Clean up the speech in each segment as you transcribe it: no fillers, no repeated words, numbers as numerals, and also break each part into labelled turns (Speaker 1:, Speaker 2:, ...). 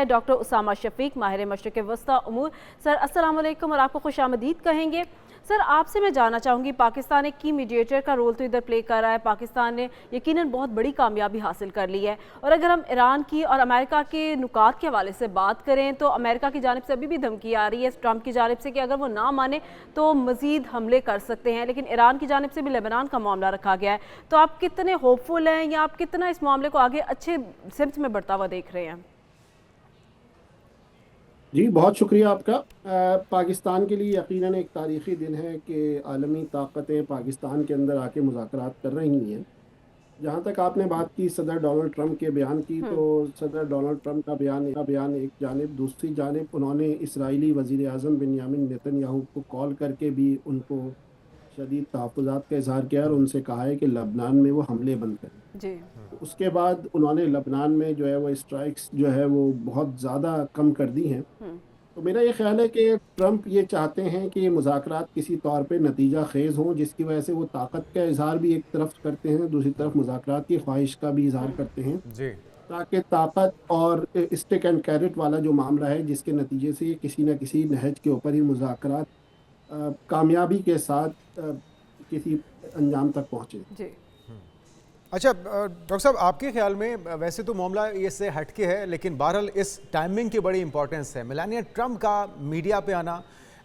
Speaker 1: है डॉक्टर उसामा शफीक, माहिर मशरिक़ वस्ता उमूर। सर अस्सलाम वालेकुम और आपको खुशामदीद कहेंगे। सर आपसे मैं जानना चाहूँगी, पाकिस्तान एक की मीडिएटर का रोल तो इधर प्ले कर रहा है, पाकिस्तान ने यकीनन बहुत बड़ी कामयाबी हासिल कर ली है। और अगर हम ईरान की और अमेरिका के नुकात के हवाले से बात करें तो अमेरिका की जानिब से अभी भी धमकी आ रही है ट्रंप की जानिब से कि अगर वो ना माने तो मज़ीद हमले कर सकते हैं, लेकिन ईरान की जानिब से भी लेबनान का मामला रखा गया है। तो आप कितने होपफुल हैं या आप कितना इस मामले को आगे अच्छे सिमत में बढ़ता हुआ देख रहे हैं?
Speaker 2: जी, बहुत शुक्रिया आपका। पाकिस्तान के लिए यकीनन एक तारीख़ी दिन है कि आलमी ताकतें पाकिस्तान के अंदर आके मुज़ाकरात कर रही हैं। जहाँ तक आपने बात की सदर डोनाल्ड ट्रंप के बयान की, तो सदर डोनाल्ड ट्रंप का बयान एक जानिब, दूसरी जानिब उन्होंने इसराइली वज़ीर आज़म बेंयामिन नेतन्याहू को कॉल करके भी उनको शदीद तहफ़्फ़ुज़ात का इज़हार किया और उनसे कहा है कि लबनान में वो हमले बंद करें।
Speaker 1: जी।
Speaker 2: उसके बाद उन्होंने लबनान में जो है वो स्ट्राइक्स जो है वो बहुत ज़्यादा कम कर दी हैं। तो मेरा ये ख्याल है कि ट्रंप ये चाहते हैं कि ये मुज़ाकरात किसी तौर पे नतीजा खेज़ हों, जिसकी वजह से वो ताकत का इज़हार भी एक तरफ करते हैं, दूसरी तरफ मुज़ाकरात की ख्वाहिश का भी इज़हार करते हैं,
Speaker 3: जी।
Speaker 2: ताकि ताकत और स्टिक एंड कैरेट वाला जो मामला है, जिसके नतीजे से ये किसी न किसी नहज के ऊपर ही मुज़ाकरात कामयाबी के साथ किसी अंजाम तक पहुँचे।
Speaker 1: जी।
Speaker 3: अच्छा डॉक्टर साहब, आपके ख्याल में वैसे तो मामला इससे हटके है, लेकिन बहरहाल इस टाइमिंग की बड़ी इंपॉर्टेंस है। मेलानिया ट्रंप का मीडिया पे आना,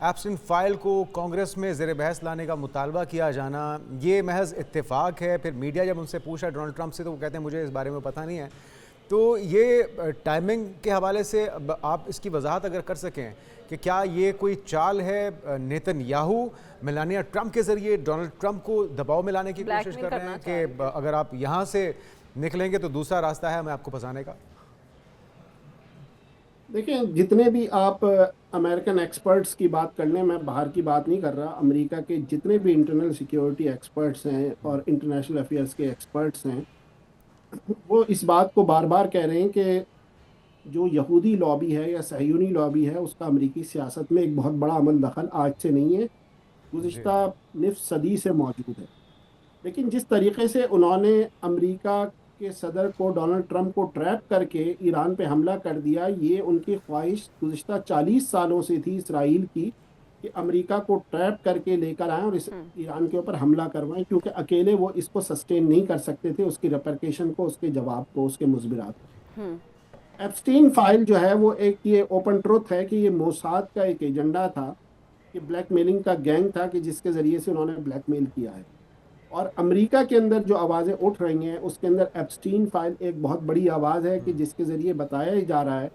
Speaker 3: एप्स्टीन फाइल को कांग्रेस में ज़ेर बहस लाने का मुतालबा किया जाना, ये महज इत्तेफाक है? फिर मीडिया जब उनसे पूछा डोनाल्ड ट्रंप से तो वो कहते हैं मुझे इस बारे में पता नहीं है। तो ये टाइमिंग के हवाले से आप इसकी वजाहत अगर कर सकें कि क्या ये कोई चाल है नेतन्याहू मेलानिया ट्रंप के ज़रिए डोनाल्ड ट्रंप को दबाव में लाने की कोशिश कर रहे हैं कि अगर आप यहाँ से निकलेंगे तो दूसरा रास्ता है हमें आपको फंसाने का?
Speaker 2: देखिए, जितने भी आप अमेरिकन एक्सपर्ट्स की बात कर लें, मैं बाहर की बात नहीं कर रहा, अमेरिका के जितने भी इंटरनल सिक्योरिटी एक्सपर्ट्स हैं और इंटरनेशनल अफेयर्स के एक्सपर्ट्स हैं, वो इस बात को बार बार कह रहे हैं कि जो यहूदी लॉबी है या सहयूनी लॉबी है, उसका अमेरिकी सियासत में एक बहुत बड़ा अमल दखल आज से नहीं है, गुज़िश्ता निफ़ सदी से मौजूद है। लेकिन जिस तरीके से उन्होंने अमेरिका के सदर को, डोनाल्ड ट्रंप को ट्रैप करके ईरान पे हमला कर दिया, ये उनकी ख्वाहिश गुज़िश्ता 40 सालों से थी इसराइल की कि अमेरिका को ट्रैप करके लेकर आएँ और इस ईरान के ऊपर हमला करवाएं, क्योंकि अकेले वो इसको सस्टेन नहीं कर सकते थे, उसकी रिपरकेशन को, उसके जवाब को, उसके मुज़बिरात को। एप्स्टीन फाइल जो है वो एक ये ओपन ट्रुथ है कि ये मोसाद का एक एजेंडा था, कि ब्लैकमेलिंग का गैंग था कि जिसके ज़रिए से उन्होंने ब्लैकमेल किया है। और अमेरिका के अंदर जो आवाज़ें उठ रही हैं, उसके अंदर एप्स्टीन फाइल एक बहुत बड़ी आवाज़ है कि जिसके ज़रिए बताया ही जा रहा है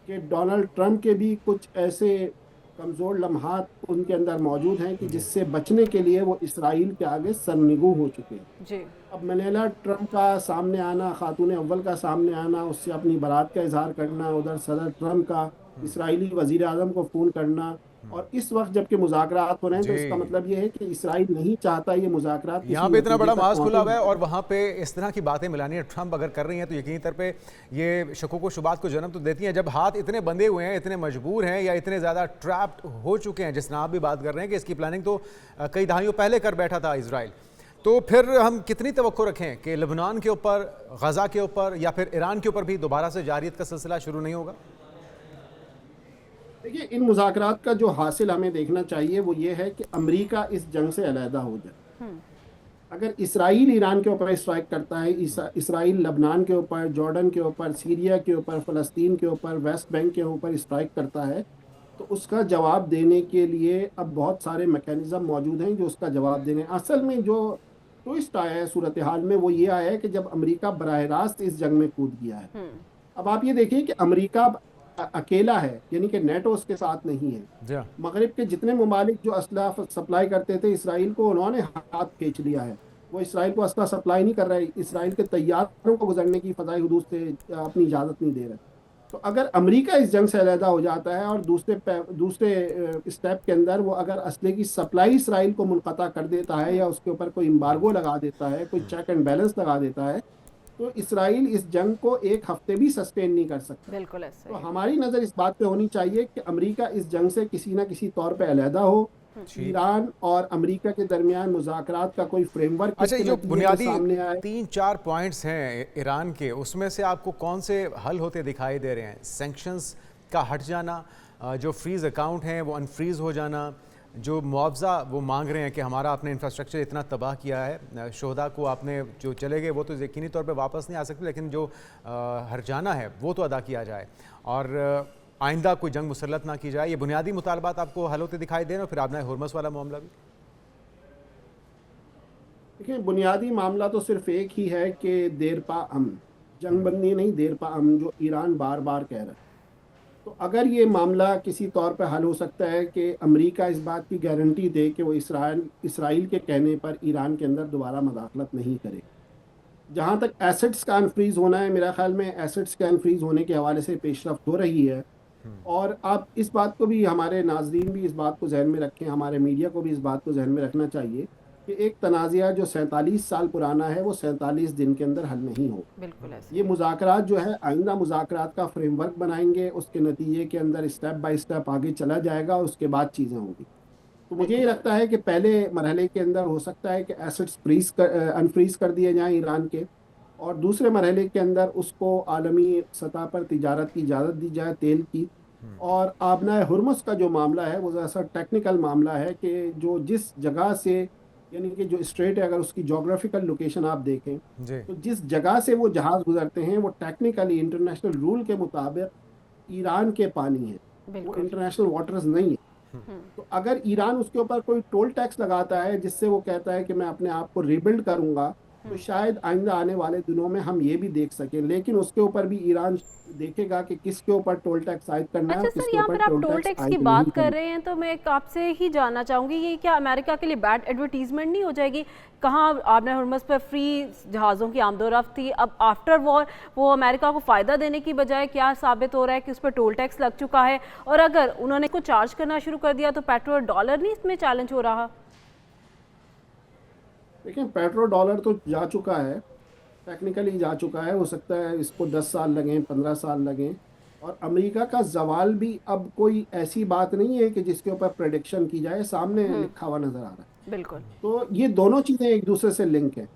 Speaker 2: कि डोनाल्ड ट्रंप के भी कुछ ऐसे कमज़ोर लम्हात उनके अंदर मौजूद हैं कि जिससे बचने के लिए वो इसराइल के आगे सरनिगू हो चुके हैं।
Speaker 1: जी।
Speaker 2: अब मेलानिया ट्रंप का सामने आना, खातून अव्वल का सामने आना, उससे अपनी बारात का इजहार करना, उधर सदर ट्रंप का इसराइली वजीर आज़म को फ़ोन करना, और इस वक्त जबकि मुज़ाकरात हो रहे हैं, तो इसका मतलब ये है कि इसराइल नहीं चाहता ये मुज़ाकरात
Speaker 3: यहाँ पे इतना बड़ा मास खुला हुआ है और वहाँ पे इस तरह की बातें मेलानिया ट्रंप अगर कर रही हैं तो यकीनी तौर पे ये शकों को शुबात को जन्म तो देती हैं। जब हाथ इतने बंधे हुए हैं, इतने मजबूर हैं या इतने ज़्यादा ट्रैप्ड हो चुके हैं, जिस तरह आप भी बात कर रहे हैं कि इसकी प्लानिंग तो कई दहाइयों पहले कर बैठा था इसराइल, तो फिर हम कितनी तवक्को रखें कि लेबनान के ऊपर, गज़ा के ऊपर या फिर ईरान के ऊपर भी दोबारा से जारियत का सिलसिला शुरू नहीं होगा?
Speaker 2: देखिए, इन मुज़ाकरात का जो हासिल हमें देखना चाहिए वो ये है कि अमेरिका इस जंग से अलहदा हो जाए। अगर इसराइल ईरान के ऊपर स्ट्राइक करता है, इसराइल लबनान के ऊपर, जॉर्डन के ऊपर, सीरिया के ऊपर, फ़लस्तीन के ऊपर, वेस्ट बैंक के ऊपर स्ट्राइक करता है, तो उसका जवाब देने के लिए अब बहुत सारे मैकेनिज़्म मौजूद हैं जो उसका जवाब देने। असल में जो ट्विस्ट आया है सूरत हाल में वो ये आया है कि जब अमेरिका बराह रास्त इस जंग में कूद गया है। अब आप ये देखिए कि अमेरिका अकेला है, यानी कि नेटो उसके साथ नहीं है। मगरिब के जितने ममालिक जो असला सप्लाई करते थे इसराइल को, उन्होंने हाथ खींच लिया है, वो इसराइल को असला सप्लाई नहीं कर रहे, इसराइल के तैयारों को गुजरने की फ़ज़ाई हुदूद से अपनी इजाज़त नहीं दे रहे। तो अगर अमेरिका इस जंग से अलहदा हो जाता है और दूसरे स्टेप के अंदर वो अगर असले की सप्लाई इसराइल को मुनक़ता कर देता है या उसके ऊपर कोई एम्बार्गो लगा देता है, कोई चेक एंड बैलेंस लगा देता है, तो इसराइल इस जंग को एक हफ्ते भी सस्टेन नहीं कर सकता।
Speaker 1: बिल्कुल ऐसा।
Speaker 2: तो हमारी नज़र इस बात पे होनी चाहिए कि अमेरिका इस जंग से किसी ना किसी तौर पे अलहदा हो, ईरान और अमेरिका के दरमियान मुज़ाकरात का कोई फ्रेमवर्क
Speaker 3: अच्छा, ये
Speaker 2: इसके
Speaker 3: जो
Speaker 2: नतीजे में
Speaker 3: बुनियादी
Speaker 2: सामने आए।
Speaker 3: 3-4 पॉइंट्स हैं ईरान के, उसमें से आपको कौन से हल होते दिखाई दे रहे हैं? सैंक्शंस का हट जाना, जो फ्रीज अकाउंट हैं वो अनफ्रीज हो जाना, जो मुआवजा वो मांग रहे हैं कि हमारा आपने इंफ्रास्ट्रक्चर इतना तबाह किया है, शोहदा को आपने जो चले गए वो तो यकीनी तौर पे वापस नहीं आ सकते, लेकिन जो हर्जाना है वो तो अदा किया जाए, और आइंदा कोई जंग मुसल्लत ना की जाए। ये बुनियादी मुतालबात आपको हल होते दिखाई दे रहे हैं? और फिर आपने हुर्मस वाला मामला भी।
Speaker 2: देखिए, बुनियादी मामला तो सिर्फ एक ही है कि देर पा अमन, जंग बंदी नहीं, देर पा अमन, जो ईरान बार बार कह रहा है। तो अगर ये मामला किसी तौर पर हल हो सकता है कि अमेरिका इस बात की गारंटी दे कि वो इसराइल के कहने पर ईरान के अंदर दोबारा मदाखलत नहीं करे। जहाँ तक एसेट्स का अनफ्रीज होना है, मेरा ख्याल में एसेट्स के अनफ्रीज होने के हवाले से पेशरफ्त हो रही है। और आप इस बात को भी, हमारे नाजरीन भी इस बात को जहन में रखें, हमारे मीडिया को भी इस बात को जहन में रखना चाहिए कि एक तनाज़ा जो 47 साल पुराना है वो 47 दिन के अंदर हल नहीं हो।
Speaker 1: बिल्कुल ऐसे।
Speaker 2: ये मुज़ाकरात जो है, आइंदा मुज़ाकरात का फ्रेमवर्क बनाएंगे, उसके नतीजे के अंदर स्टेप बाय स्टेप आगे चला जाएगा, उसके बाद चीज़ें होंगी। तो मुझे ये लगता है कि पहले मरहले के अंदर हो सकता है कि एसेट्स अनफ्रीज कर दिए जाएँ ईरान के, और दूसरे मरहले के अंदर उसको आलमी सतह पर तिजारत की इजाज़त दी जाए तेल की। और आबनाए हुर्मुस का जो मामला है वो ज़रा सा टेक्निकल मामला है कि जो जिस जगह से, यानी कि जो स्ट्रेट है, अगर उसकी जोग्राफिकल लोकेशन आप देखें
Speaker 3: जी।
Speaker 2: तो जिस जगह से वो जहाज़ गुजरते हैं वो टेक्निकली इंटरनेशनल रूल के मुताबिक ईरान के पानी है, वो
Speaker 1: बिल्कुल।
Speaker 2: इंटरनेशनल वाटर्स नहीं है। तो अगर ईरान उसके ऊपर कोई टोल टैक्स लगाता है जिससे वो कहता है कि मैं अपने आप को रिबिल्ड करूंगा, तो शायद आइंदा आने वाले दिनों में हम ये भी देख सकें। लेकिन उसके ऊपर भी ईरान देखेगा कि किसके ऊपर टोल टैक्स आयद करना है
Speaker 1: अच्छा
Speaker 2: और
Speaker 1: सर,
Speaker 2: किसके
Speaker 1: यहाँ
Speaker 2: ऊपर
Speaker 1: पर आप
Speaker 2: टोल
Speaker 1: टोल
Speaker 2: टैक्स
Speaker 1: टैक्स की
Speaker 2: आयद नहीं
Speaker 1: बात
Speaker 2: करना।
Speaker 1: कर रहे हैं तो मैं एक आपसे ही जानना चाहूँगी, ये क्या अमेरिका के लिए बैड एडवर्टीजमेंट नहीं हो जाएगी? कहाँ आबना हुर्मुस पर फ्री जहाज़ों की आमदोरफ्त थी, अब आफ्टर वॉर वो अमेरिका को फ़ायदा देने की बजाय क्या साबित हो रहा है कि उस पर टोल टैक्स लग चुका है, और अगर उन्होंने इसको चार्ज करना शुरू कर दिया तो पेट्रोल डॉलर नहीं इसमें चैलेंज हो रहा?
Speaker 2: देखिए, पेट्रोल डॉलर तो जा चुका है, टेक्निकली जा चुका है। हो सकता है इसको 10 साल लगें, 15 साल लगें। और अमेरिका का जवाल भी अब कोई ऐसी बात नहीं है कि जिसके ऊपर प्रेडिक्शन की जाए, सामने लिखा हुआ नज़र आ रहा है।
Speaker 1: बिल्कुल।
Speaker 2: तो ये दोनों चीज़ें एक दूसरे से लिंक है।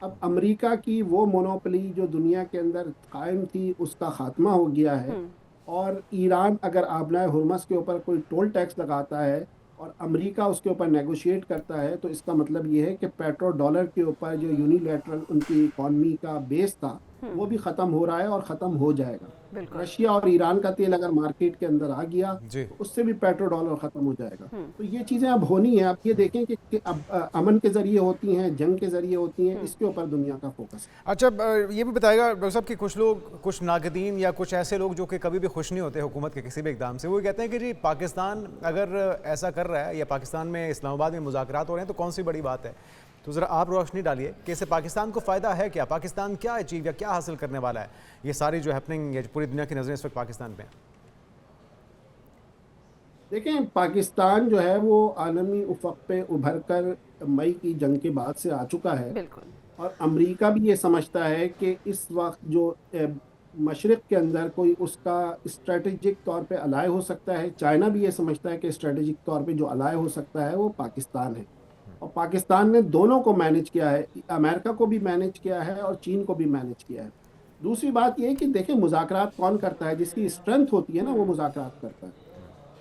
Speaker 2: अब अमेरिका की वो मोनोपोली जो दुनिया के अंदर कायम थी, उसका खात्मा हो गया है। और ईरान अगर आबनाए हुर्मुस के ऊपर कोई टोल टैक्स लगाता है और अमेरिका उसके ऊपर नेगोशिएट करता है, तो इसका मतलब ये है कि पेट्रो डॉलर के ऊपर जो यूनिलैटरल उनकी इकॉनमी का बेस था वो भी ख़त्म हो रहा है और ख़त्म हो जाएगा।
Speaker 1: बिल्कुल।
Speaker 2: रशिया और ईरान का तेल अगर मार्केट के अंदर आ गया
Speaker 3: जी।
Speaker 2: तो उससे भी पेट्रो डॉलर ख़त्म हो जाएगा। तो ये चीज़ें अब होनी है। आप ये देखें कि अब अमन के ज़रिए होती हैं, जंग के ज़रिए होती हैं, इसके ऊपर दुनिया का फोकस है।
Speaker 3: अच्छा, ये भी बताएगा डॉक्टर साहब कि कुछ लोग, कुछ नाकदीन या कुछ ऐसे लोग जो कि कभी भी खुश नहीं होते हुकूमत के किसी भी इकदाम से, वो कहते हैं कि जी पाकिस्तान अगर ऐसा कर रहा है या पाकिस्तान में इस्लामाबाद में मुज़ाकरात हो रहे हैं तो कौन सी बड़ी बात है? तो ज़रा आप रोशनी डालिए कि इससे पाकिस्तान को फ़ायदा है क्या? पाकिस्तान क्या अचीव या क्या हासिल करने वाला है? ये सारी जो हैपनिंग, ये पूरी दुनिया की नज़रें इस वक्त पाकिस्तान पे हैं।
Speaker 2: देखें, पाकिस्तान जो है वो आलमी उफ़क़ पे उभर कर मई की जंग के बाद से आ चुका है।
Speaker 1: बिल्कुल।
Speaker 2: और अमेरिका भी ये समझता है कि इस वक्त जो मशरिक़ के अंदर कोई उसका स्ट्रेटेजिक तौर पे अलाय हो सकता है। चाइना भी ये समझता है कि स्ट्रेटेजिक तौर पे जो अलाय हो सकता है वो पाकिस्तान है। और पाकिस्तान ने दोनों को मैनेज किया है, अमेरिका को भी मैनेज किया है और चीन को भी मैनेज किया है। दूसरी बात ये है कि देखें, मुज़ाकरात कौन करता है? जिसकी स्ट्रेंथ होती है ना, वो मुज़ाकरात करता है।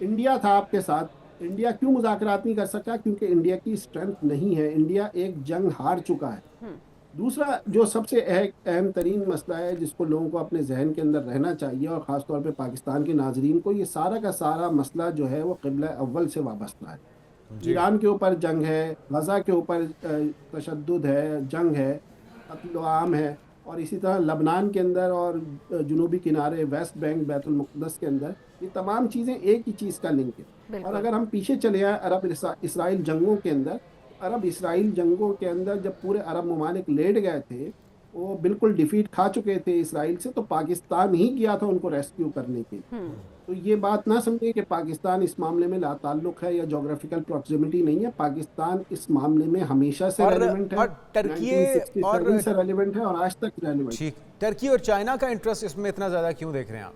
Speaker 2: इंडिया था आपके साथ, इंडिया क्यों मुज़ाकरात नहीं कर सका? क्योंकि इंडिया की स्ट्रेंथ नहीं है, इंडिया एक जंग हार चुका है। दूसरा जो सबसे अहम तरीन मसला है जिसको लोगों को अपने जहन के अंदर रहना चाहिए, और ख़ास तौर पे पाकिस्तान के नाजरीन को, ये सारा का सारा मसला जो है वो क़िबला अव्वल से वाबस्ता है। ईरान के ऊपर जंग है, गज़ा के ऊपर तशद्दुद है, जंग है, कत्ल आम है, और इसी तरह लबनान के अंदर और जनूबी किनारे, वेस्ट बैंक, बैतुल मुक़द्दस के अंदर, ये तमाम चीज़ें एक ही चीज़ का लिंक है। और अगर हम पीछे चले आए अरब इसराइल जंगों के अंदर, अरब इसराइल जंगों के अंदर जब पूरे अरब ममालिक लेट गए थे, वो बिल्कुल डिफीट खा चुके थे इसराइल से, तो पाकिस्तान ही गया था उनको रेस्क्यू करने के। तो ये बात ना समझे कि पाकिस्तान इस मामले में लाताल्लुक है या जोग्राफिकल प्रॉक्सिमिटी नहीं है। पाकिस्तान इस मामले में हमेशा से रेलेवेंट है,
Speaker 3: और टर्की
Speaker 2: 1967 से रेलेवेंट है और आज तक रेलेवेंट।
Speaker 3: ठीक, टर्की और चाइना का इंटरेस्ट इसमें इतना ज़्यादा क्यों देख रहे हैं आप?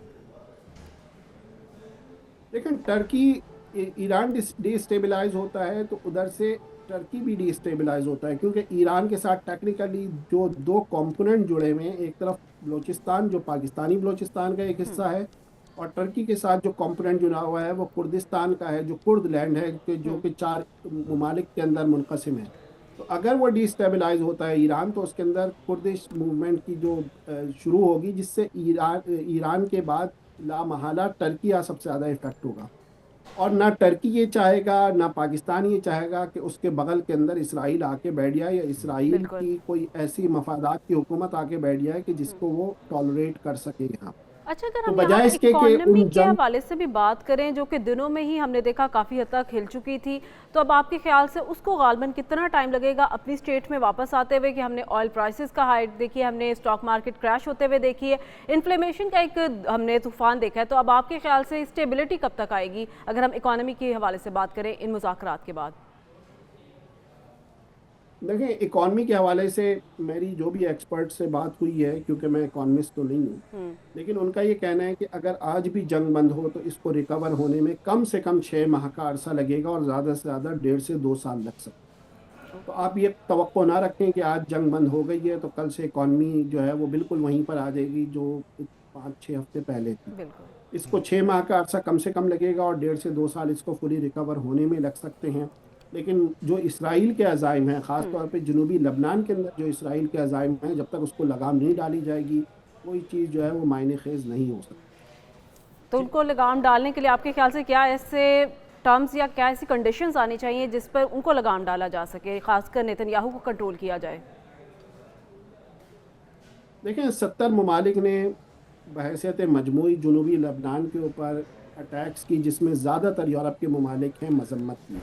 Speaker 2: लेकिन टर्की ईरान डिस्टेबलाइज होता है तो उधर से टर्की भी डिस्टेबलाइज होता है, क्योंकि ईरान के साथ टेक्निकली जो दो कंपोनेंट जुड़े हुए हैं, एक तरफ बलोचिस्तान जो पाकिस्तानी बलोचिस्तान का एक हिस्सा है, और टर्की के साथ जो कंपोनेंट जुड़ा हुआ है वो कुर्दिस्तान का है, जो कुर्द लैंड है, जो कि 4 ममालिक के अंदर मुनक़सिम है। तो अगर वो डिस्टेबलाइज होता है ईरान, तो उसके अंदर कुर्दिश मूवमेंट की जो शुरू होगी, जिससे ईरान के बाद लामहला टर्की का सबसे ज़्यादा इफेक्ट होगा। और ना टर्की ये चाहेगा, ना पाकिस्तान ये चाहेगा कि उसके बगल के अंदर इसराइल आके बैठ जाए, या इसराइल
Speaker 1: बिल्कुल।
Speaker 2: की कोई ऐसी मफादात की हुकूमत आके बैठ जाए कि जिसको वो टॉलरेट कर सके यहाँ।
Speaker 1: अच्छा, अगर
Speaker 2: तो
Speaker 1: हम यहाँ
Speaker 2: बजाय इसके कि
Speaker 1: इकोनॉमी
Speaker 2: उन
Speaker 1: के
Speaker 2: जंग
Speaker 1: हवाले से भी बात करें, जो कि दिनों में ही हमने देखा काफ़ी हद तक हिल चुकी थी, तो अब आपके ख्याल से उसको गालबन कितना टाइम लगेगा अपनी स्टेट में वापस आते हुए? कि हमने ऑयल प्राइसेस का हाइट देखी है, हमने स्टॉक मार्केट क्रैश होते हुए देखी है, इन्फ्लेमेशन का एक हमने तूफान देखा है, तो अब आपके ख्याल से स्टेबिलिटी कब तक आएगी अगर हम इकोनॉमी के हवाले से बात करें इन मुज़ाकरात के बाद?
Speaker 2: देखिए, इकॉनमी के हवाले से मेरी जो भी एक्सपर्ट से बात हुई है, क्योंकि मैं इकॉनमिस्ट तो नहीं हूँ, लेकिन उनका ये कहना है कि अगर आज भी जंग बंद हो तो इसको रिकवर होने में कम से कम 6 माह का अरसा लगेगा, और ज़्यादा से ज़्यादा 1.5 से 2 साल लग सकते हैं। तो आप ये तवक्को ना रखें कि आज जंग बंद हो गई है तो कल से इकॉनमी जो है वो बिल्कुल वहीं पर आ जाएगी जो 5-6 हफ्ते पहले थी।
Speaker 1: बिल्कुल।
Speaker 2: इसको 6 माह का अरसा कम से कम लगेगा, और 1.5 से 2 साल इसको फुली रिकवर होने में लग सकते हैं। लेकिन जो इसराइल के अज़ाइम हैं, ख़ास तौर पे जनूबी लबनान के अंदर जो इसराइल के अज़ाइम हैं, जब तक उसको लगाम नहीं डाली जाएगी, कोई चीज़ जो है वो मायने ख़ेज़ नहीं हो सकती।
Speaker 1: तो उनको लगाम डालने के लिए आपके ख्याल से क्या ऐसे टर्म्स या क्या ऐसी कंडीशंस आनी चाहिए जिस पर उनको लगाम डाला जा सके, खासकर नेतन्याहू को कंट्रोल किया जाए?
Speaker 2: देखें, 70 ममालिक ने बहैसियत मजमूई जनूबी लबनान के ऊपर अटैक्स की, जिसमें ज़्यादातर यूरोप के ममालिक हैं, मजम्मत की।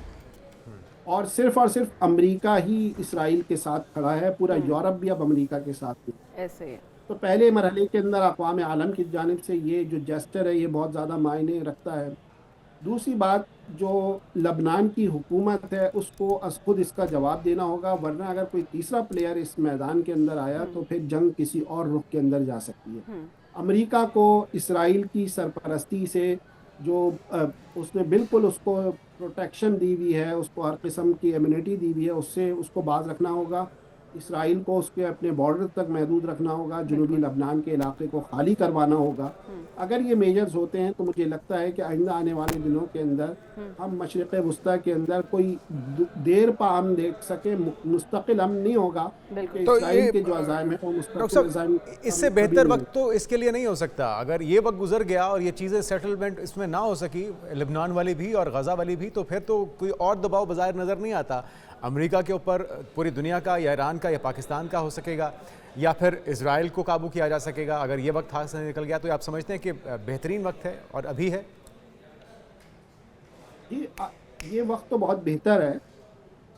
Speaker 2: और सिर्फ अमेरिका ही इसराइल के साथ खड़ा है, पूरा यूरोप भी अब अमेरिका के साथ है।
Speaker 1: ऐसे ही।
Speaker 2: तो पहले मरहले के अंदर अक़वाम आलम की जानिब से ये जो जेस्चर है ये बहुत ज़्यादा मायने रखता है। दूसरी बात, जो लबनान की हुकूमत है उसको खुद इसका जवाब देना होगा, वरना अगर कोई तीसरा प्लेयर इस मैदान के अंदर आया तो फिर जंग किसी और रुख के अंदर जा सकती है। अमेरिका को इसराइल की सरपरस्ती से जो उसने बिल्कुल उसको प्रोटेक्शन दी हुई है, उसको हर किस्म की इम्यूनिटी दी हुई है, उससे उसको बाज रखना होगा। इसराइल को उसके अपने बॉर्डर तक महदूद रखना होगा, जनूबी लबनान के इलाके को खाली करवाना होगा। अगर ये मेजर्स होते हैं तो मुझे लगता है कि आइंदा आने वाले दिनों के अंदर हम मशरिक़ वुस्ता के अंदर कोई देर पा हम देख सके, मुस्तकिल हम नहीं होगा।
Speaker 1: बिल्कुल।
Speaker 3: तो
Speaker 2: इसराइल
Speaker 3: ये
Speaker 2: के जो अज़ाइम है वो
Speaker 3: डॉक्टर
Speaker 2: मुस्तकिल
Speaker 3: साहब, इससे
Speaker 2: कभी
Speaker 3: बेहतर
Speaker 2: नहीं
Speaker 3: वक्त तो इसके लिए नहीं हो सकता। अगर ये वक्त गुजर गया और ये चीज़ें सेटलमेंट इसमें ना हो सकी, लेबनान वाली भी और गज़ा वाली भी, तो फिर तो कोई और दबाव बाज़ाहिर नज़र नहीं आता अमेरिका के ऊपर, पूरी दुनिया का या ईरान का या पाकिस्तान का हो सकेगा, या फिर इजराइल को काबू किया जा सकेगा। अगर ये वक्त हाथ से निकल गया तो आप समझते हैं कि बेहतरीन वक्त है और अभी है?
Speaker 2: ये वक्त तो बहुत बेहतर है,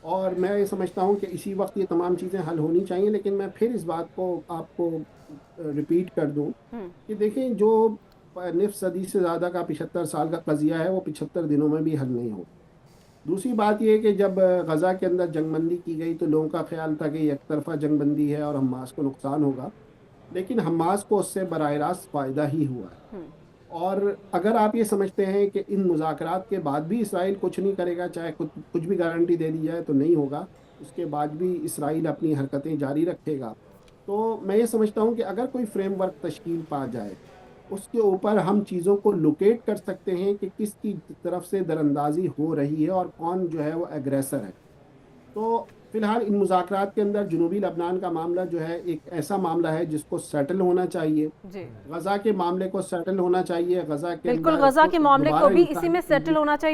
Speaker 2: और मैं ये समझता हूँ कि इसी वक्त ये तमाम चीज़ें हल होनी चाहिए। लेकिन मैं फिर इस बात को आपको रिपीट कर दूँ कि देखें, जो निफ सदी से ज़्यादा का 75 साल का कज़िया है वो 75 दिनों में भी हल नहीं हो। दूसरी बात यह कि जब गज़ा के अंदर जंगबंदी की गई तो लोगों का ख्याल था कि एक तरफा जंगबंदी है और हमास को नुकसान होगा, लेकिन हमास को उससे बराह रास्त फ़ायदा ही हुआ है। और अगर आप ये समझते हैं कि इन मुज़ाकरात के बाद भी इसराइल कुछ नहीं करेगा, चाहे कुछ भी गारंटी दे दी जाए, तो नहीं होगा। उसके बाद भी इसराइल अपनी हरकतें जारी रखेगा। तो मैं ये समझता हूँ कि अगर कोई फ्रेमवर्क तश्कील पा जाए, उसके ऊपर हम चीज़ों को लोकेट कर सकते हैं कि किसकी तरफ से दरअंदाजी हो रही है और कौन जो है वो एग्रेसर है। तो फ़िलहाल इन मुज़ाकरात के अंदर जनूबी लबनान का मामला जो है एक ऐसा मामला है जिसको सेटल होना चाहिए।
Speaker 1: जी
Speaker 2: गज़ा के मामले को सेटल होना चाहिए। गज़ा के
Speaker 1: बिल्कुल,
Speaker 2: अंदर
Speaker 1: गज़ा के मामले को
Speaker 2: दोबारा
Speaker 1: भी इसी
Speaker 2: इंसान
Speaker 1: में सेटल होना चाहिए।